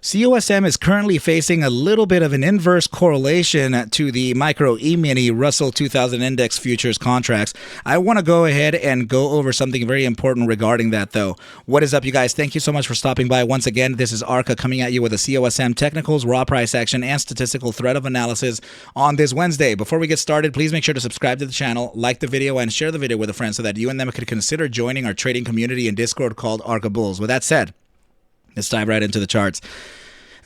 COSM is currently facing a little bit of an inverse correlation to the micro E-mini Russell 2000 index futures contracts. I want to go ahead and go over something very important regarding that, though. What is up, you guys? Thank you so much for stopping by. Once again, this is ARCa coming at you with a COSM technicals, raw price action, and statistical thread of analysis on this Wednesday. Before we get started, please make sure to subscribe to the channel, like the video, and share the video with a friend so that you and them could consider joining our trading community in Discord called ARCa Bulls. With that said, let's dive right into the charts.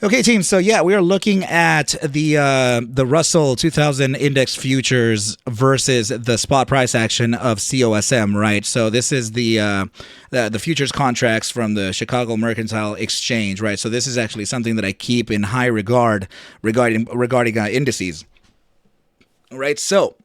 Okay, team. So yeah, we are looking at the Russell 2000 index futures versus the spot price action of COSM, right? So this is the futures contracts from the Chicago Mercantile Exchange, right? So this is actually something that I keep in high regard regarding indices, right? So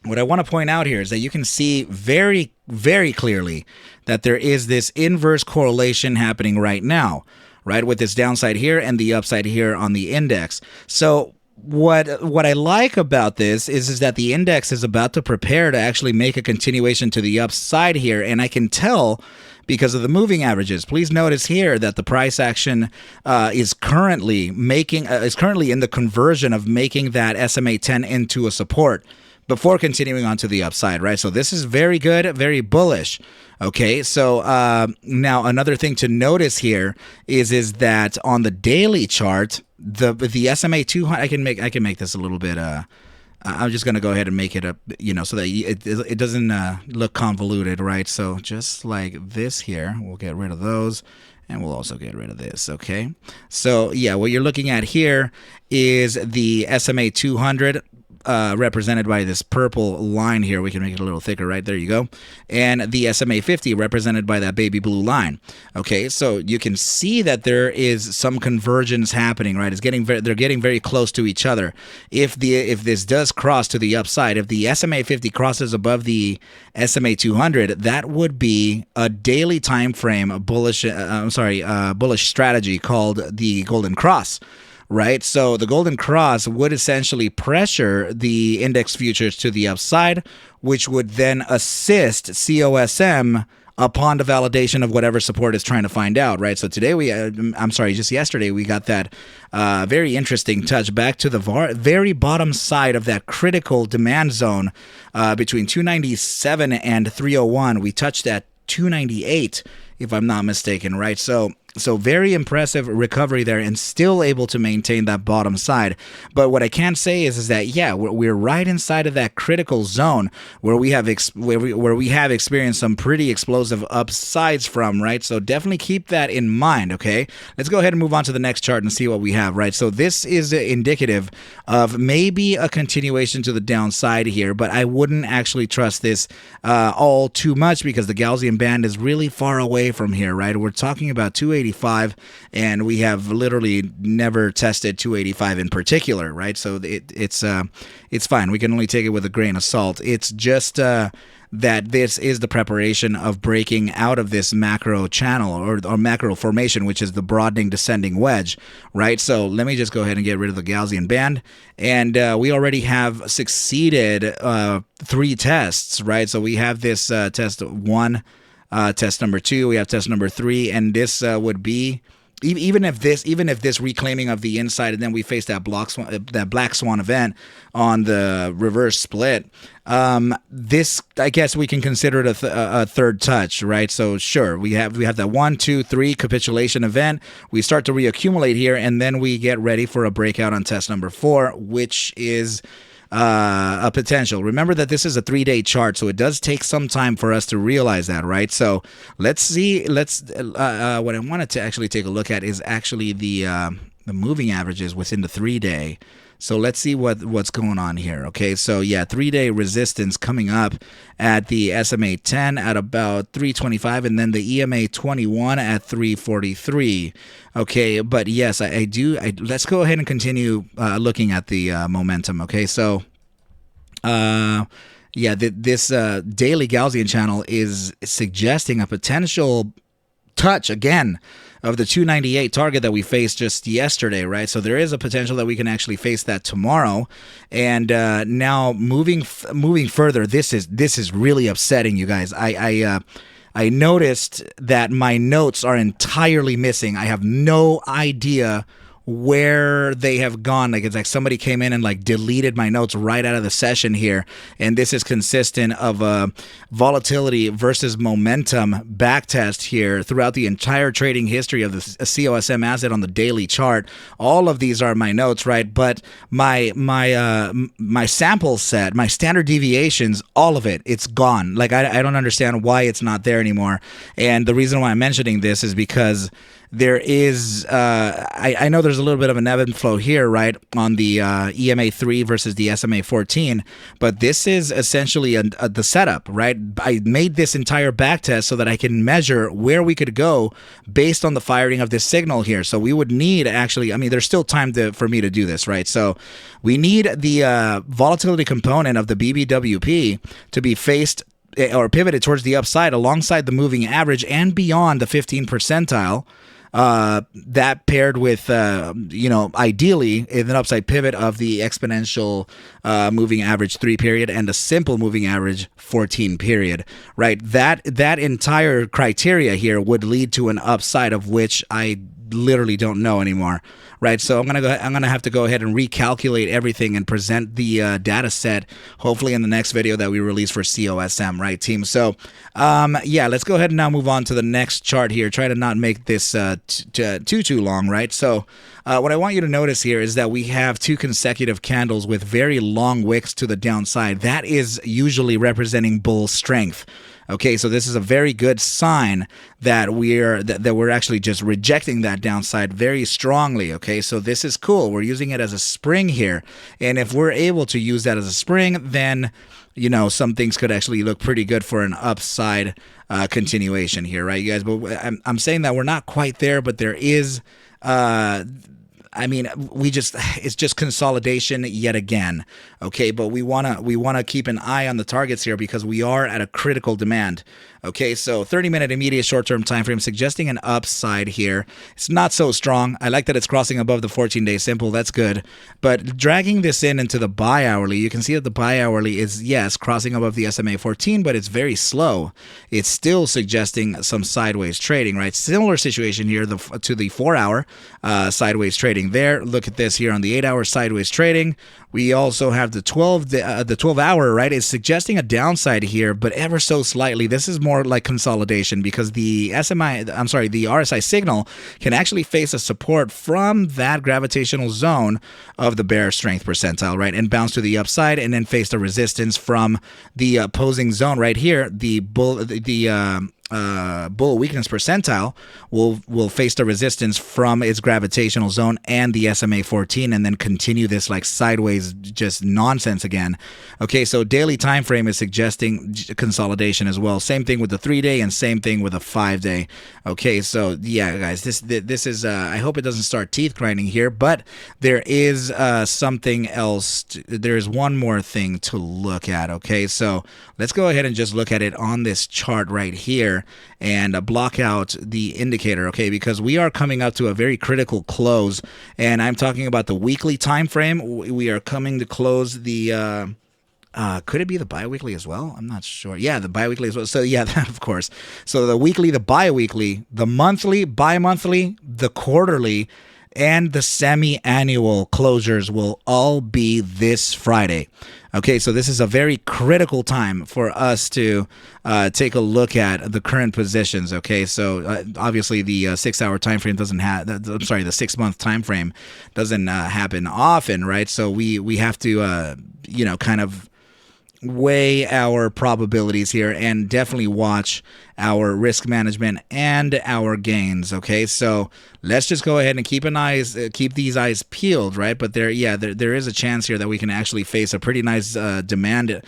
what I want to point out here is that you can see very, very clearly that there is this inverse correlation happening right now, right, with this downside here and the upside here on the index. So what I like about this is that the index is about to prepare to actually make a continuation to the upside here, and I can tell because of the moving averages. Please notice here that the price action is currently in the conversion of making that SMA 10 into a support before continuing on to the upside, right? So this is very good, very bullish. Okay, so now another thing to notice here is that on the daily chart, the SMA 200, I can make this a little bit. I'm just gonna go ahead and make it up, so that it doesn't look convoluted, right? So just like this here, we'll get rid of those. And we'll also get rid of this, okay? So yeah, what you're looking at here is the SMA 200 represented by this purple line here. We can make it a little thicker, right? There you go. And the SMA 50 represented by that baby blue line. Okay, so you can see that there is some convergence happening, right? They're getting very close to each other. If this does cross to the upside, if the SMA 50 crosses above the SMA 200, that would be a daily time frame bullish strategy called the Golden Cross. Right, so the Golden Cross would essentially pressure the index futures to the upside, which would then assist COSM upon the validation of whatever support is trying to find out, right? So today just yesterday, we got that very interesting touch back to the very bottom side of that critical demand zone between 297 and 301. We touched at 298, if I'm not mistaken, right? So very impressive recovery there and still able to maintain that bottom side. But what I can say is that, yeah, we're right inside of that critical zone where we have experienced some pretty explosive upsides from, right? So definitely keep that in mind, okay? Let's go ahead and move on to the next chart and see what we have, right? So this is indicative of maybe a continuation to the downside here, but I wouldn't actually trust this all too much because the Gaussian band is really far away from here, right? We're talking about 285, and we have literally never tested 285 in particular, right? So it's fine. We can only take it with a grain of salt. It's just that this is the preparation of breaking out of this macro channel or macro formation, which is the broadening descending wedge, right? So let me just go ahead and get rid of the Gaussian band, and we already have succeeded 3 tests, right? So we have this test 1. Test number 2, we have test number 3, and this would be even if this reclaiming of the inside, and then we face that black swan event on the reverse split. This, I guess, we can consider it a third touch, right? So sure, we have that 1, 2, 3 capitulation event. We start to reaccumulate here, and then we get ready for a breakout on test number 4, which is a potential. Remember that this is a 3-day chart, so it does take some time for us to realize that, right? So let's see. What I wanted to actually take a look at is actually the moving averages within the 3-day. So let's see what's going on here. Okay, so yeah, 3-day resistance coming up at the SMA 10 at about 325, and then the EMA 21 at 343. Okay, but yes, I do. Let's go ahead and continue looking at the momentum. Okay, so yeah, this daily Gaussian channel is suggesting a potential touch again of the 298 target that we faced just yesterday, right? So there is a potential that we can actually face that tomorrow. And now moving further, this is really upsetting, you guys. I noticed that my notes are entirely missing. I have no idea where they have gone. Like, it's like somebody came in and like deleted my notes right out of the session here. And this is consistent of a volatility versus momentum backtest here throughout the entire trading history of the COSM asset on the daily chart. All of these are my notes, right? But my sample set, my standard deviations, all of it, it's gone. Like, I don't understand why it's not there anymore. And the reason why I'm mentioning this is because there is, I know there's a little bit of an ebb and flow here, right, on the EMA 3 versus the SMA 14, but this is essentially the setup, right? I made this entire backtest so that I can measure where we could go based on the firing of this signal here. So we would need actually, I mean, there's still time for me to do this, right? So we need the volatility component of the BBWP to be faced or pivoted towards the upside alongside the moving average and beyond the 15 percentile. That paired with, ideally an upside pivot of the exponential moving average 3 period and a simple moving average 14 period, right? That entire criteria here would lead to an upside of which I literally don't know anymore, right? So I'm gonna have to go ahead and recalculate everything and present the data set hopefully in the next video that we release for COSM, right, team? So let's go ahead and now move on to the next chart here. Try to not make this too long, right? So what I want you to notice here is that we have 2 consecutive candles with very long wicks to the downside. That is usually representing bull strength. Okay, so this is a very good sign that we're actually just rejecting that downside very strongly. Okay, so this is cool. We're using it as a spring here, and if we're able to use that as a spring, then some things could actually look pretty good for an upside continuation here, right, you guys? But I'm saying that we're not quite there, but there is. It's just consolidation yet again. Okay, but we wanna keep an eye on the targets here because we are at a critical demand. Okay, so 30-minute immediate short-term time frame suggesting an upside here. It's not so strong. I like that it's crossing above the 14-day simple. That's good. But dragging this into the bi-hourly, you can see that the bi-hourly is, yes, crossing above the SMA 14, but it's very slow. It's still suggesting some sideways trading, right? Similar situation here to the 4-hour sideways trading there. Look at this here on the 8-hour sideways trading. We also have the 12-hour, right? It's suggesting a downside here, but ever so slightly. This is more like consolidation because the RSI signal can actually face a support from that gravitational zone of the bear strength percentile, right? And bounce to the upside and then face the resistance from the opposing zone right here, the bull weakness percentile will face the resistance from its gravitational zone and the SMA 14 and then continue this like sideways just nonsense again. Okay, so daily time frame is suggesting consolidation as well. Same thing with the 3-day and same thing with a 5-day. Okay, so yeah, guys, this is I hope it doesn't start teeth grinding here, but there is something else. There is one more thing to look at. Okay, so let's go ahead and just look at it on this chart right here and block out the indicator, okay, because we are coming up to a very critical close, and I'm talking about the weekly time frame. We are coming to close the could it be the bi-weekly as well? I'm not sure. Yeah, the bi-weekly as well. So yeah, of course. So the weekly, the bi-weekly, the monthly, bi-monthly, the quarterly, and the semi-annual closures will all be this Friday. Okay, so this is a very critical time for us to take a look at the current positions. Okay, so obviously the 6-hour time frame doesn't have. I'm sorry, the 6-month time frame doesn't happen often, right? So we have to kind of weigh our probabilities here and definitely watch our risk management and our gains. Okay, so let's just go ahead and keep these eyes peeled, right? But there is a chance here that we can actually face a pretty nice demand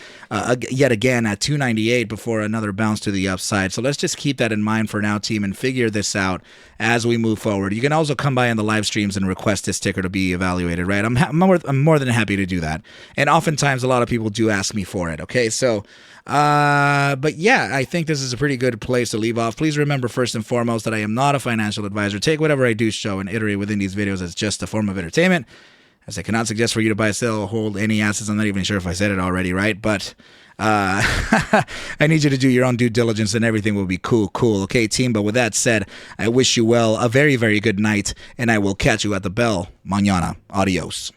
yet again at 298 before another bounce to the upside. So let's just keep that in mind for now, team, and figure this out as we move forward. You can also come by on the live streams and request this ticker to be evaluated, right? I'm more than happy to do that, and oftentimes a lot of people do ask me for it. Okay, so but yeah, I think this is a pretty good place to leave off. Please remember first and foremost that I am not a financial advisor. Take whatever I do show and iterate within these videos as just a form of entertainment. as I cannot suggest for you to buy, sell, or hold any assets. I'm not even sure if I said it already, right? But I need you to do your own due diligence and everything will be cool. Okay, team? But with that said, I wish you well, a very, very good night, and I will catch you at the bell mañana. Adios.